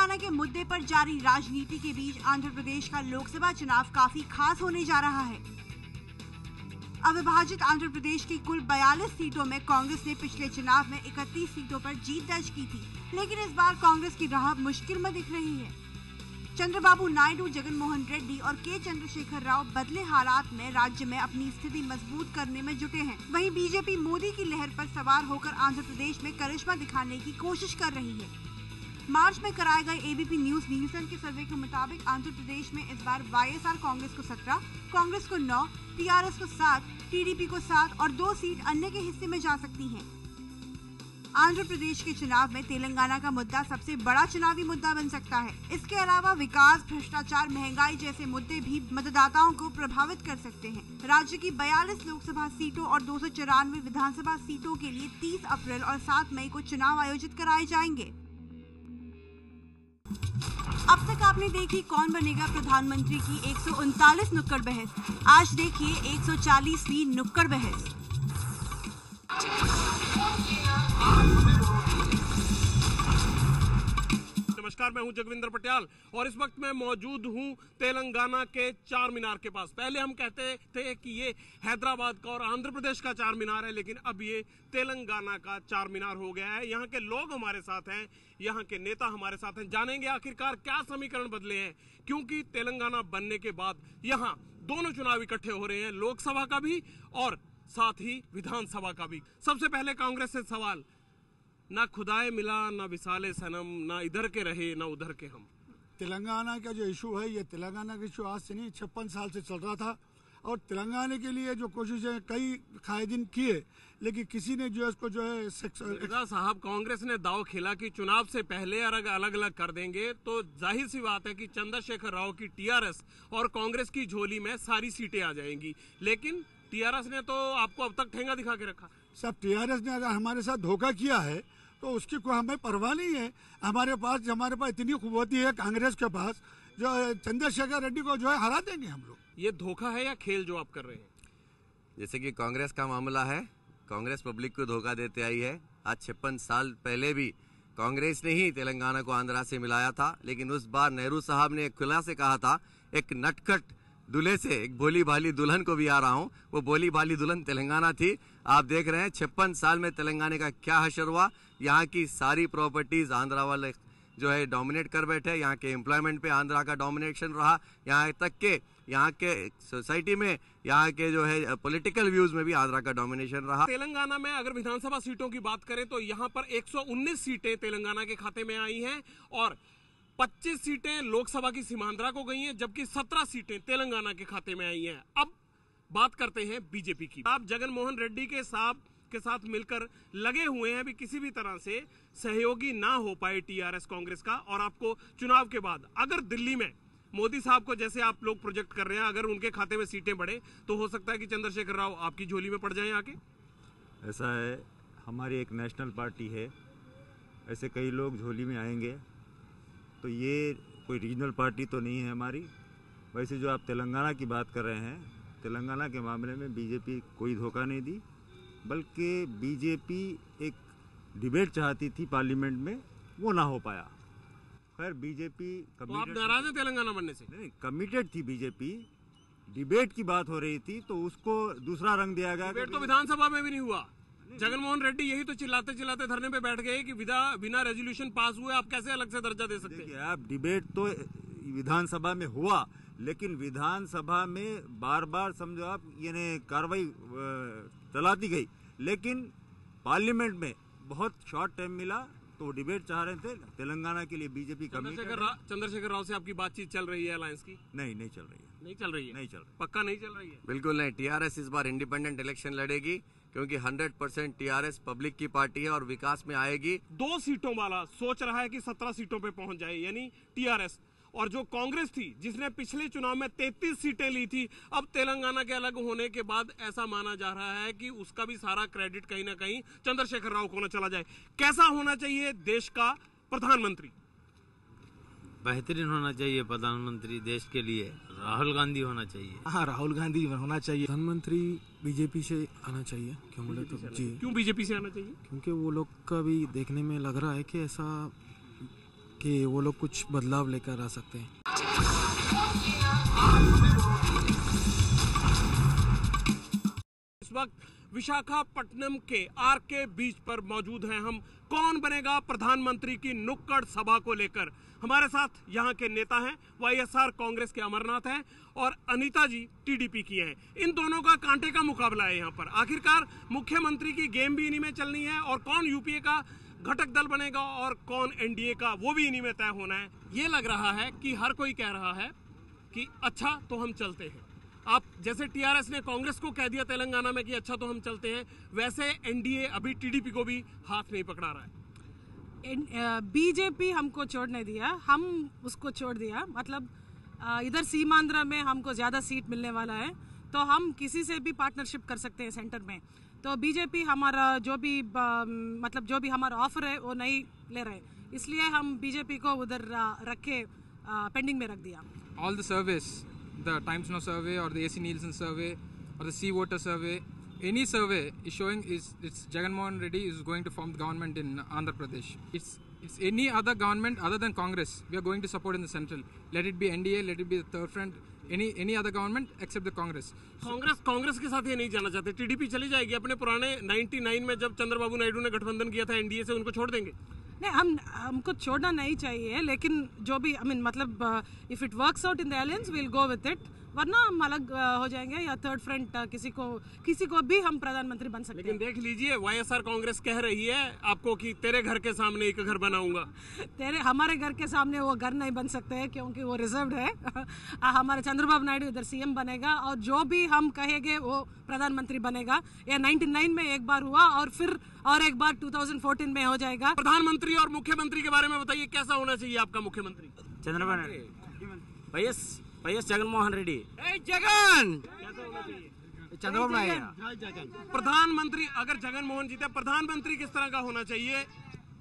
तेलंगाना के मुद्दे पर जारी राजनीति के बीच आंध्र प्रदेश का लोकसभा चुनाव काफी खास होने जा रहा है। अविभाजित आंध्र प्रदेश की कुल 42 सीटों में कांग्रेस ने पिछले चुनाव में 31 सीटों पर जीत दर्ज की थी, लेकिन इस बार कांग्रेस की राह मुश्किल में दिख रही है। चंद्रबाबू नायडू, जगन मोहन रेड्डी और के चंद्रशेखर राव बदले हालात में राज्य में अपनी स्थिति मजबूत करने में जुटे हैं। वहीं बीजेपी मोदी की लहर पर सवार होकर आंध्र प्रदेश में करिश्मा दिखाने की कोशिश कर रही है। मार्च में कराए गए एबीपी न्यूज नीलसन के सर्वे के मुताबिक आंध्र प्रदेश में इस बार वाईएसआर कांग्रेस को 17, कांग्रेस को 9, टीआरएस को 7, टीडीपी को 7 और 2 सीट अन्य के हिस्से में जा सकती हैं। आंध्र प्रदेश के चुनाव में तेलंगाना का मुद्दा सबसे बड़ा चुनावी मुद्दा बन सकता है। इसके अलावा विकास, भ्रष्टाचार, महंगाई जैसे मुद्दे भी मतदाताओं को प्रभावित कर सकते हैं। राज्य की 42 लोकसभा सीटों और 294 विधानसभा सीटों के लिए 30 अप्रैल और 7 मई को चुनाव आयोजित कराए जाएंगे। अब तक आपने देखी कौन बनेगा प्रधानमंत्री की 139 नुक्कड़ बहस। आज देखिए 140वीं नुक्कड़ बहस। नमस्कार, मैं हूं जगविंदर पटियाल और इस वक्त मैं मौजूद हूं तेलंगाना के चार मीनार के पास। पहले हम कहते थे कि ये हैदराबाद का और आंध्र प्रदेश का चार मीनार है, लेकिन अब ये तेलंगाना का चार मीनार हो गया है। यहाँ के लोग हमारे साथ हैं, यहाँ के नेता हमारे साथ हैं। जानेंगे आखिरकार क्या समीकरण बदले हैं, क्योंकि तेलंगाना बनने के बाद यहाँ दोनों चुनाव इकट्ठे हो रहे हैं, लोकसभा का भी और साथ ही विधानसभा का भी। सबसे पहले कांग्रेस से सवाल, ना खुदाए मिला ना विसाले सनम, ना इधर के रहे ना उधर के हम। तेलंगाना का जो इशू है, ये तेलंगाना का इशू आज से नहीं 56 साल से चल रहा था और तेलंगाना के लिए जो कोशिशें कई कायदीन किए, लेकिन किसी ने जो है इसको जो है साहब, कांग्रेस ने दाव खेला कि चुनाव से पहले अलग अलग कर देंगे, तो जाहिर सी बात है कि चंद्रशेखर राव की टीआरएस और कांग्रेस की झोली में सारी सीटें आ जाएंगी। लेकिन टीआरएस ने तो आपको अब तक ठेंगा दिखा के रखा। सब टीआरएस ने अगर हमारे साथ धोखा किया है तो उसकी कोई हमें परवाह नहीं है। हमारे पास इतनी कुव्वती है कांग्रेस के पास, जो चंद्रशेखर रेड्डी को जो है हरा देंगे हम लोग। ये धोखा है या खेल जो आप कर रहे हैं? जैसे कि कांग्रेस का मामला है, कांग्रेस पब्लिक को धोखा देते आई है। आज 56 साल पहले भी कांग्रेस ने ही तेलंगाना को आंध्रा से मिलाया था, लेकिन उस बार नेहरू साहब ने खुला से कहा था, एक नटखट दूल्हे से एक भोली भाली दुल्हन को भी आ रहा हूँ। वो भोली भाली दुल्हन तेलंगाना थी। आप देख रहे हैं 56 साल में तेलंगाना का क्या हशर हुआ। यहाँ की सारी प्रॉपर्टीज आंध्रा वाले जो है डोमिनेट कर बैठे। यहाँ के एम्प्लॉयमेंट पे आंध्रा का डोमिनेशन रहा, यहाँ तक के यहाँ के सोसाइटी में, यहाँ के जो है पॉलिटिकल व्यूज में भी आंध्रा का डोमिनेशन रहा। तेलंगाना में अगर विधानसभा सीटों की बात करें तो यहाँ पर 119 सीटें तेलंगाना के खाते में आई हैं और 25 सीटें लोकसभा की सीमांध्रा को गई हैं, जबकि 17 सीटें तेलंगाना के खाते में आई हैं। अब बात करते हैं बीजेपी की। आप जगन मोहन रेड्डी के साथ मिलकर लगे हुए हैं, अभी किसी भी तरह से सहयोगी ना हो पाए टीआरएस कांग्रेस का। और आपको चुनाव के बाद अगर दिल्ली में मोदी साहब को जैसे आप लोग प्रोजेक्ट कर रहे हैं, अगर उनके खाते में सीटें बढ़े तो हो सकता है कि चंद्रशेखर राव आपकी झोली में पड़ जाए आके। ऐसा है, हमारी एक नेशनल पार्टी है, ऐसे कई लोग झोली में आएंगे, तो ये कोई रीजनल पार्टी तो नहीं है हमारी। वैसे जो आप तेलंगाना की बात कर रहे हैं, तेलंगाना के मामले में बीजेपी कोई धोखा नहीं दी, बल्कि बीजेपी एक डिबेट चाहती थी पार्लियामेंट में, वो ना हो पाया। खैर बीजेपी तो आप नाराज हैं तेलंगाना बनने से? नहीं, कमिटेड थी बीजेपी। डिबेट की बात हो रही थी तो उसको दूसरा रंग दिया गया। डिबेट तो विधानसभा में भी नहीं हुआ। जगन मोहन रेड्डी यही तो चिल्लाते चिल्लाते धरने पे बैठ गए कि बिना रेजोल्यूशन पास हुए आप कैसे अलग से दर्जा दे सकते हैं? आप डिबेट तो विधानसभा में हुआ, लेकिन विधानसभा में बार बार समझो आप यानी कार्रवाई चलाती गई, लेकिन पार्लियामेंट में बहुत शॉर्ट टाइम मिला, तो डिबेट चाह रहे थे। तेलंगाना के लिए बीजेपी चंद्रशेखर राव से आपकी बातचीत चल रही है अलायंस की? नहीं चल रही है। नहीं चल रही है? नहीं चल रही। पक्का नहीं चल रही है? बिल्कुल नहीं। टीआरएस इस बार इंडिपेंडेंट इलेक्शन लड़ेगी, क्योंकि 100% टीआरएस पब्लिक की पार्टी है और विकास में आएगी। 2 सीटों वाला सोच रहा है कि 17 सीटों पे पहुंच जाए, यानी टीआरएस। और जो कांग्रेस थी जिसने पिछले चुनाव में 33 सीटें ली थी, अब तेलंगाना के अलग होने के बाद ऐसा माना जा रहा है कि उसका भी सारा क्रेडिट कहीं ना कहीं चंद्रशेखर राव को न चला जाए। कैसा होना चाहिए देश का प्रधानमंत्री? बेहतरीन होना चाहिए प्रधानमंत्री देश के लिए। राहुल गांधी होना चाहिए। हाँ, राहुल गांधी होना चाहिए। प्रधानमंत्री बीजेपी से आना चाहिए। क्यों बोले तो जी, क्यों बीजेपी से आना चाहिए? क्योंकि वो लोग का भी देखने में लग रहा है कि ऐसा कि वो लोग कुछ बदलाव लेकर आ सकते हैं। इस वक्त विशाखापट्टनम के आरके बीच पर मौजूद हैं हम। कौन बनेगा प्रधानमंत्री की नुक्कड़ सभा को लेकर हमारे साथ यहाँ के नेता हैं, वाईएसआर कांग्रेस के अमरनाथ हैं और अनीता जी टीडीपी की हैं। इन दोनों का कांटे का मुकाबला है यहाँ पर। आखिरकार मुख्यमंत्री की गेम भी इन्हीं में चलनी है और कौन यूपीए का घटक दल बनेगा और कौन एनडीए का, वो भी इन्हीं में तय होना है। ये लग रहा है कि हर कोई कह रहा है कि अच्छा तो हम चलते हैं। आप जैसे टीआरएस ने कांग्रेस को कह दिया तेलंगाना में कि अच्छा तो हम चलते हैं, वैसे एनडीए अभी टीडीपी को भी हाथ नहीं पकड़ा रहा है। बीजेपी हमको छोड़ नहीं दिया, हम उसको छोड़ दिया। मतलब इधर सीमांध्र में हमको ज़्यादा सीट मिलने वाला है तो हम किसी से भी पार्टनरशिप कर सकते हैं सेंटर में। तो बीजेपी हमारा जो भी मतलब जो भी हमारा ऑफर है वो नहीं ले रहे, इसलिए हम बीजेपी को उधर रख के पेंडिंग में रख दिया। All the surveys, the Times Now survey or the AC Nielsen survey or the Sea Water survey, any survey is showing it's Jagan Mohan Reddy is going to form the government in Andhra Pradesh. It's any other government other than Congress we are going to support in the central. Let it be NDA, let it be the third front, any other government except the Congress. Congress के साथ ये नहीं जाना चाहते। TDP चली जाएगी अपने पुराने 99 में जब चंद्रबाबू नायडू ने गठबंधन किया था एनडीए से, उनको छोड़ देंगे? नहीं, हमको छोड़ना नहीं चाहिए, लेकिन जो भी मतलब if it works out in the alliance we will go with it, वरना हम अलग हो जाएंगे या थर्ड फ्रंट किसी को भी हम प्रधानमंत्री बन सकते हैं। लेकिन देख लीजिए वाईएसआर कांग्रेस कह रही है आपको कि तेरे घर के सामने एक घर बनाऊंगा। हमारे घर के सामने वो घर नहीं बन सकते हैं क्योंकि वो रिजर्व्ड है। हमारे चंद्रबाबू नायडू इधर सीएम बनेगा और जो भी हम कहेंगे वो प्रधानमंत्री बनेगा। ये 99 में एक बार हुआ और फिर और एक बार 2014 में हो जाएगा। प्रधानमंत्री और मुख्यमंत्री के बारे में बताइए, कैसा होना चाहिए आपका मुख्यमंत्री? चंद्रबाबू नायडू, वाईएस जगनमोहन रेड्डी। चंद्रबाबू नायडू प्रधानमंत्री। अगर जगन मोहन जीते, प्रधानमंत्री किस तरह का होना चाहिए?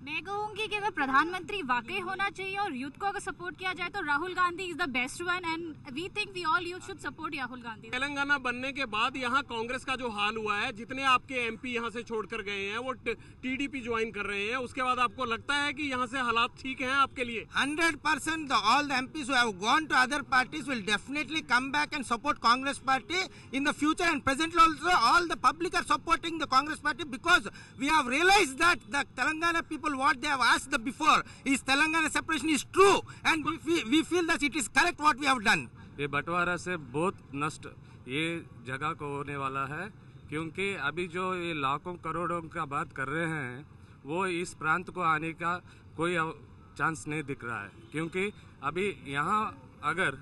मैं कहूंगी कि अगर प्रधानमंत्री वाकई होना चाहिए और यूथ को अगर सपोर्ट किया जाए तो Rahul Gandhi is the best one and we think we all youth should support Rahul Gandhi. Telangana बनने के बाद यहाँ कांग्रेस का जो हाल हुआ है, जितने आपके एमपी यहाँ से छोड़कर गए हैं वो टीडीपी ज्वाइन कर रहे हैं, उसके बाद आपको लगता है कि यहाँ से हालात ठीक हैं आपके लिए? 100% all the MPs who have gone to other parties will definitely come back and support Congress party in the future, and presently also all the public are supporting the Congress party because we have realized that the Telangana people what they have asked before is Telangana separation is true and we feel that it is correct what we have done. ये बंटवारा से बहुत नष्ट ये जगह को होने वाला है, क्योंकि अभी जो ये लाखों करोड़ों का बात कर रहे हैं वो इस प्रांत को आने का कोई चांस नहीं दिख रहा है, क्योंकि अभी यहाँ अगर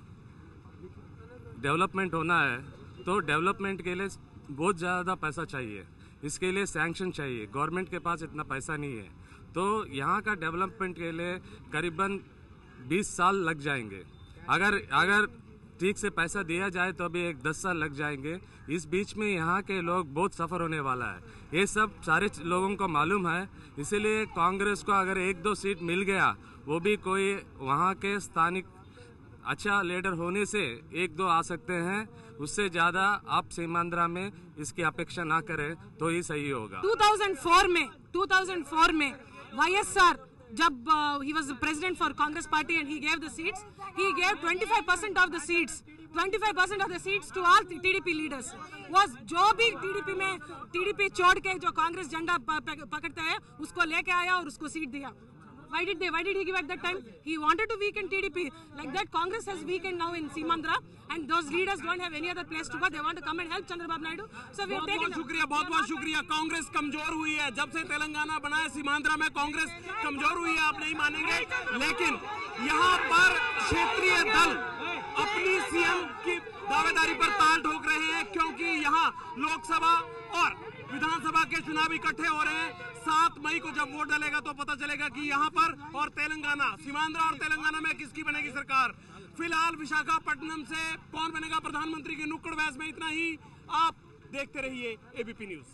डेवलपमेंट होना है तो डेवलपमेंट के लिए बहुत ज़्यादा पैसा चाहिए, इसके लिए सैंक्शन चाहिए। गवर्नमेंट के पास इतना पैसा नहीं है, तो यहाँ का डेवलपमेंट के लिए करीबन 20 साल लग जाएंगे। अगर ठीक से पैसा दिया जाए तो अभी 10 साल लग जाएंगे। इस बीच में यहाँ के लोग बहुत सफ़र होने वाला है, ये सब सारे लोगों को मालूम है। इसीलिए कांग्रेस को अगर 1-2 सीट मिल गया, वो भी कोई वहाँ के स्थानिक अच्छा लीडर होने से 1-2 आ सकते हैं, उससे ज़्यादा आप सीमांध्रा में इसकी अपेक्षा ना करें तो ही सही होगा। 2004 में YSR जब he was the president for Congress party and he gave the seats, he gave 25% of the seats, 25% of the seats to all TDP leaders. was जो भी TDP छोड़ के जो कांग्रेस झंडा पकड़ते हैं उसको लेके आया और उसको सीट दिया। Why did he give at that time? He wanted to weaken TDP. Like that, Congress has weakened now in Simandra, and those leaders don't have any other place to go. They want to come and help Chandrababu Naidu. So we have taken. बहुत शुक्रिया। कांग्रेस कमजोर हुई है जब से तेलंगाना बना है। सीमांध्रा में कांग्रेस कमजोर हुई है, आप नहीं मानेंगे, लेकिन यहाँ पर क्षेत्रीय दल अपनी सीएम की दावेदारी पर ताल ठोक रहे हैं, क्योंकि यहाँ लोकसभा और विधानसभा के चुनाव इकट्ठे हो रहे हैं। 7 मई को जब वोट डलेगा तो पता चलेगा कि यहाँ पर और तेलंगाना, सीमांध्रा और तेलंगाना में किसकी बनेगी सरकार। फिलहाल विशाखापट्टनम से कौन बनेगा प्रधानमंत्री के नुक्कड़ बहस में इतना ही। आप देखते रहिए एबीपी न्यूज।